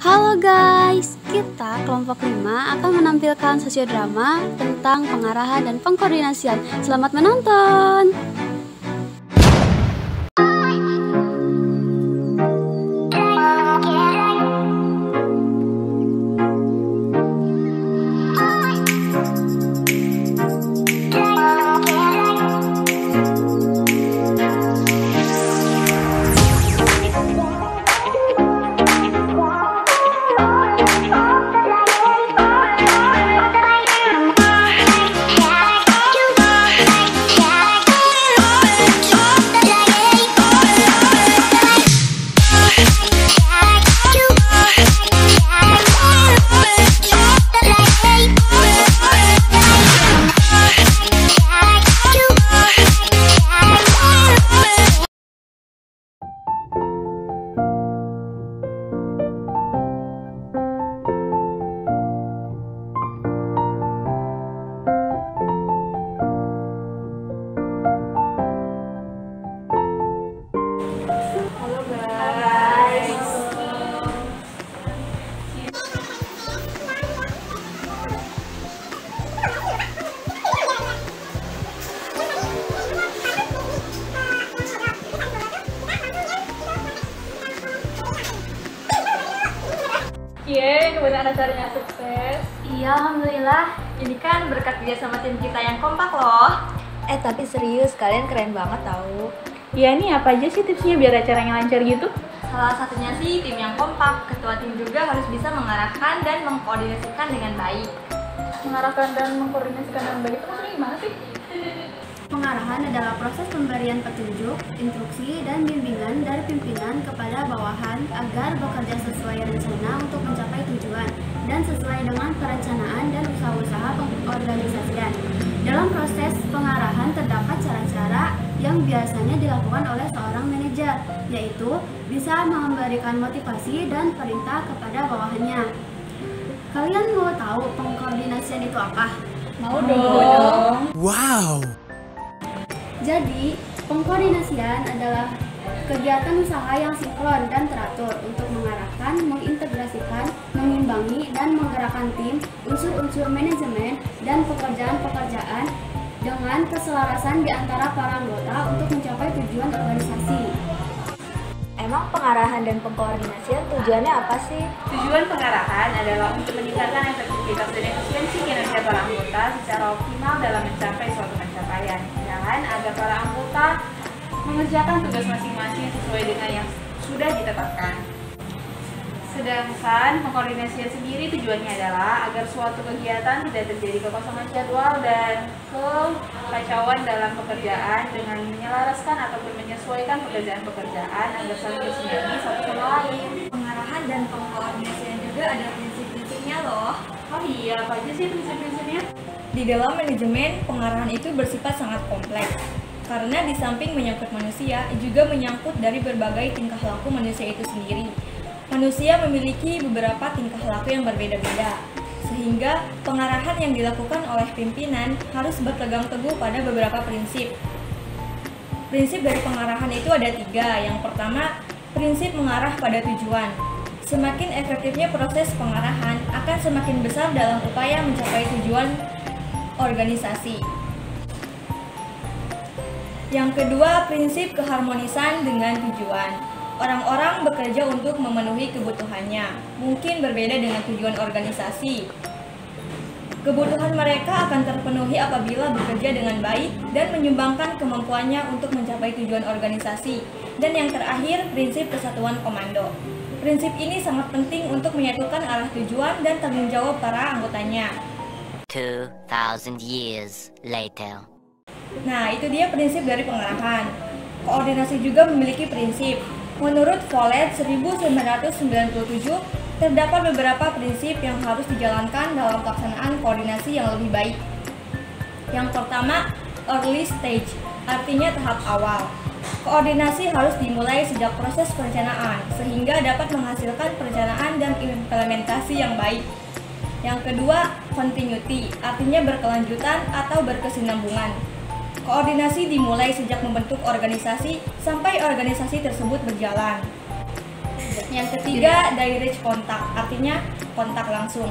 Halo guys, kita kelompok 5 akan menampilkan sosiodrama tentang pengarahan dan pengkoordinasian. Selamat menonton! Kemudian acaranya sukses. Iya, alhamdulillah. Ini kan berkat dia sama tim kita yang kompak loh. Tapi serius, kalian keren banget tahu. Iya nih, apa aja sih tipsnya biar acaranya lancar gitu? Salah satunya sih tim yang kompak. Ketua tim juga harus bisa mengarahkan dan mengkoordinasikan dengan baik. Mengarahkan dan mengkoordinasikan dengan baik itu maksudnya gimana sih? Pengarahan adalah proses pemberian petunjuk, instruksi, dan bimbingan dari pimpinan kepada bawahan agar bekerja sesuai rencana untuk mencapai tujuan dan sesuai dengan perencanaan dan usaha-usaha pengorganisasian. Dalam proses pengarahan terdapat cara-cara yang biasanya dilakukan oleh seorang manajer, yaitu bisa memberikan motivasi dan perintah kepada bawahannya. Kalian mau tahu pengkoordinasian itu apa? Mau dong. Wow! Jadi, pengkoordinasian adalah kegiatan usaha yang sinkron dan teratur untuk mengarahkan, mengintegrasikan, mengimbangi, dan menggerakkan tim, unsur-unsur manajemen, dan pekerjaan-pekerjaan dengan keselarasan di antara para anggota untuk mencapai tujuan organisasi. Emang pengarahan dan pengkoordinasian tujuannya apa sih? Tujuan pengarahan adalah untuk meningkatkan efektivitas dan efisiensi kinerja para anggota secara optimal dalam mencapai suatu pencapaian, dan agar para anggota mengerjakan tugas masing-masing sesuai dengan yang sudah ditetapkan. Sedangkan pengkoordinasian sendiri tujuannya adalah agar suatu kegiatan tidak terjadi kekosongan jadwal dan kekacauan dalam pekerjaan dengan menyelaraskan ataupun menyesuaikan pekerjaan agar saling bersinergi satu sama lain. Pengarahan dan pengkoordinasian juga ada prinsip-prinsipnya loh. Oh iya, apa aja sih prinsip-prinsipnya? Di dalam manajemen, pengarahan itu bersifat sangat kompleks. Karena di samping menyangkut manusia, juga menyangkut dari berbagai tingkah laku manusia itu sendiri. Manusia memiliki beberapa tingkah laku yang berbeda-beda, sehingga pengarahan yang dilakukan oleh pimpinan harus berpegang teguh pada beberapa prinsip. Prinsip dari pengarahan itu ada 3. Yang pertama, prinsip mengarah pada tujuan. Semakin efektifnya proses pengarahan akan semakin besar dalam upaya mencapai tujuan organisasi. Yang kedua, prinsip keharmonisan dengan tujuan. Orang-orang bekerja untuk memenuhi kebutuhannya, mungkin berbeda dengan tujuan organisasi. Kebutuhan mereka akan terpenuhi apabila bekerja dengan baik dan menyumbangkan kemampuannya untuk mencapai tujuan organisasi. Dan yang terakhir, prinsip kesatuan komando. Prinsip ini sangat penting untuk menyatukan arah tujuan dan tanggung jawab para anggotanya. 2,000 years later. Nah, itu dia prinsip dari pengarahan. Koordinasi juga memiliki prinsip. Menurut Follett 1997, terdapat beberapa prinsip yang harus dijalankan dalam pelaksanaan koordinasi yang lebih baik. Yang pertama, early stage, artinya tahap awal. Koordinasi harus dimulai sejak proses perencanaan, sehingga dapat menghasilkan perencanaan dan implementasi yang baik. Yang kedua, continuity, artinya berkelanjutan atau berkesinambungan. Koordinasi dimulai sejak membentuk organisasi sampai organisasi tersebut berjalan. Yang ketiga, direct kontak, artinya kontak langsung.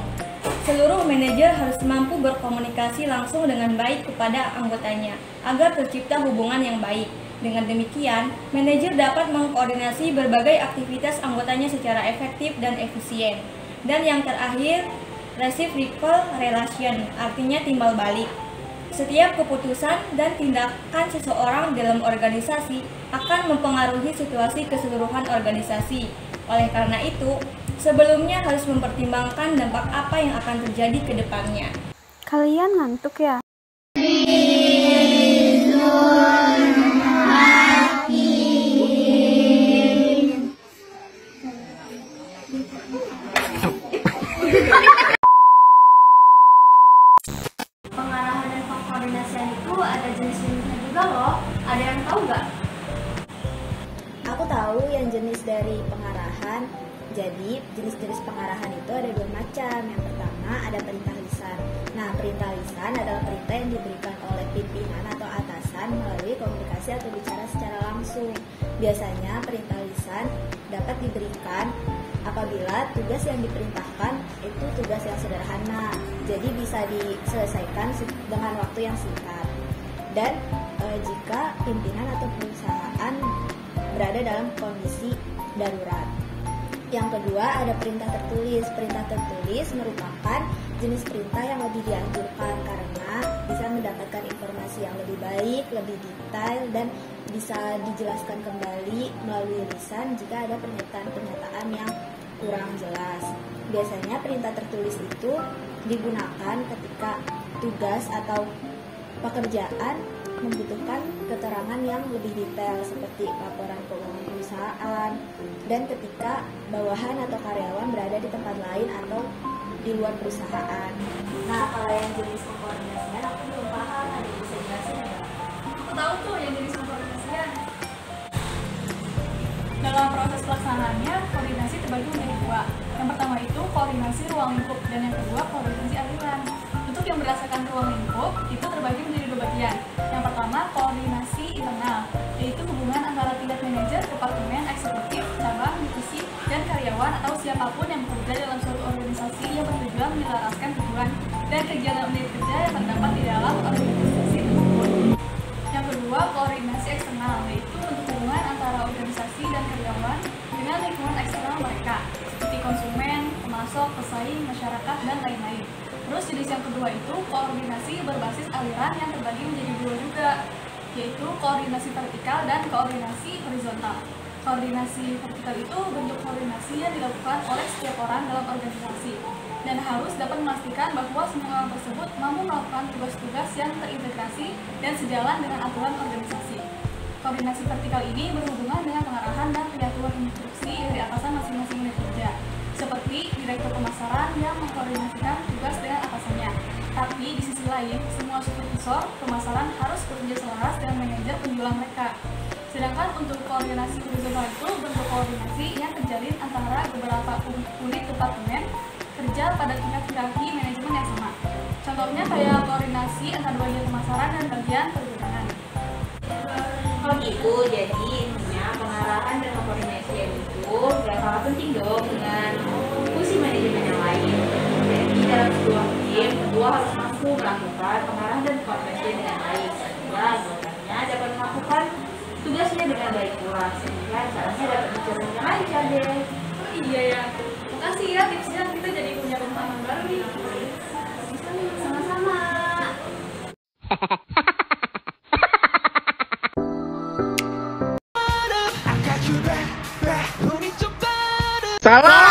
Seluruh manajer harus mampu berkomunikasi langsung dengan baik kepada anggotanya agar tercipta hubungan yang baik. Dengan demikian, manajer dapat mengkoordinasi berbagai aktivitas anggotanya secara efektif dan efisien. Dan yang terakhir, reciprocal relation, artinya timbal balik. Setiap keputusan dan tindakan seseorang dalam organisasi akan mempengaruhi situasi keseluruhan organisasi. Oleh karena itu, sebelumnya harus mempertimbangkan dampak apa yang akan terjadi ke depannya. Kalian ngantuk ya? Pengarahan dan pengkoordinasian itu ada jenis-jenisnya juga loh. Ada yang tahu nggak? Aku tahu yang jenis dari pengarahan. Jadi, jenis-jenis pengarahan itu ada dua macam. Yang pertama ada perintah lisan. Nah, perintah lisan adalah perintah yang diberikan oleh pimpinan atau atasan melalui komunikasi atau bicara secara langsung. Biasanya perintah lisan dapat diberikan apabila tugas yang diperintahkan itu tugas yang sederhana. Jadi bisa diselesaikan dengan waktu yang singkat. Dan jika pimpinan atau perusahaan berada dalam kondisi darurat. Yang kedua ada perintah tertulis. Perintah tertulis merupakan jenis perintah yang lebih dianjurkan karena bisa mendapatkan informasi yang lebih baik, lebih detail, dan bisa dijelaskan kembali melalui lisan jika ada pernyataan-pernyataan yang kurang jelas. Biasanya perintah tertulis itu digunakan ketika tugas atau pekerjaan membutuhkan keterangan yang lebih detail seperti laporan keuangan perusahaan dan ketika bawahan atau karyawan berada di tempat lain atau di luar perusahaan. Nah, kalau yang jenis pengkoordinasian aku belum paham, ada yang bisa jelasin nggak? Aku tahu tuh yang jenis pengkoordinasian. Dalam proses pelaksanaannya, koordinasi terbagi menjadi dua. Yang pertama itu koordinasi ruang lingkup dan yang kedua koordinasi aliran. Untuk yang berdasarkan ruang lingkup itu terbagi menjadi dua bagian. Yang pertama koordinasi internal, yaitu hubungan antara tingkat manajer, departemen, eksekutif, cabang, divisi, dan karyawan atau siapapun yang bekerja dalam suatu organisasi yang bertujuan menyelaraskan tujuan dan kegiatan unit kerja yang terdapat di dalam organisasi tersebut. Yang kedua koordinasi eksternal, yaitu bentuk hubungan antara organisasi dan karyawan dengan lingkungan eksternal mereka, seperti konsumen, pemasok, pesaing, masyarakat, dan lain-lain. Terus jenis yang kedua itu koordinasi berbasis aliran yang terbagi menjadi dua juga, yaitu koordinasi vertikal dan koordinasi horizontal. Koordinasi vertikal itu bentuk koordinasi yang dilakukan oleh setiap orang dalam organisasi dan harus dapat memastikan bahwa semua orang tersebut mampu melakukan tugas-tugas yang terintegrasi dan sejalan dengan aturan organisasi. Koordinasi vertikal ini berhubungan dengan pengarahan dan penyatuan instruksi dari atasan masing-masing unit kerja, seperti direktur pemasaran yang mengkoordinasikan tugas dengan atasannya. Tapi di sisi lain, semua supervisor pemasaran harus bekerja selaras dengan manajer penjualan mereka. Sedangkan untuk koordinasi horizontal itu bentuk koordinasi yang terjalin antara beberapa unit departemen kerja pada tingkat hierarki manajemen yang sama. Contohnya kayak koordinasi antara bagian pemasaran dan bagian pergudangan. Oh gitu, jadi intinya pengarahan dan koordinasian itu gak kalah penting dong dengan fungsi manajemen yang lain. Jadi dalam sebuah tim, kedua harus mampu melakukan pengarahan dan koordinasian dengan baik sehingga anggotanya dapat melakukan tugasnya dengan baik pula sehingga caranya dapat berjalan dengan lancar deh. Oh iya ya, makasih ya tipsnya, kita jadi punya pemahaman baru nih. Sama-sama. Salah.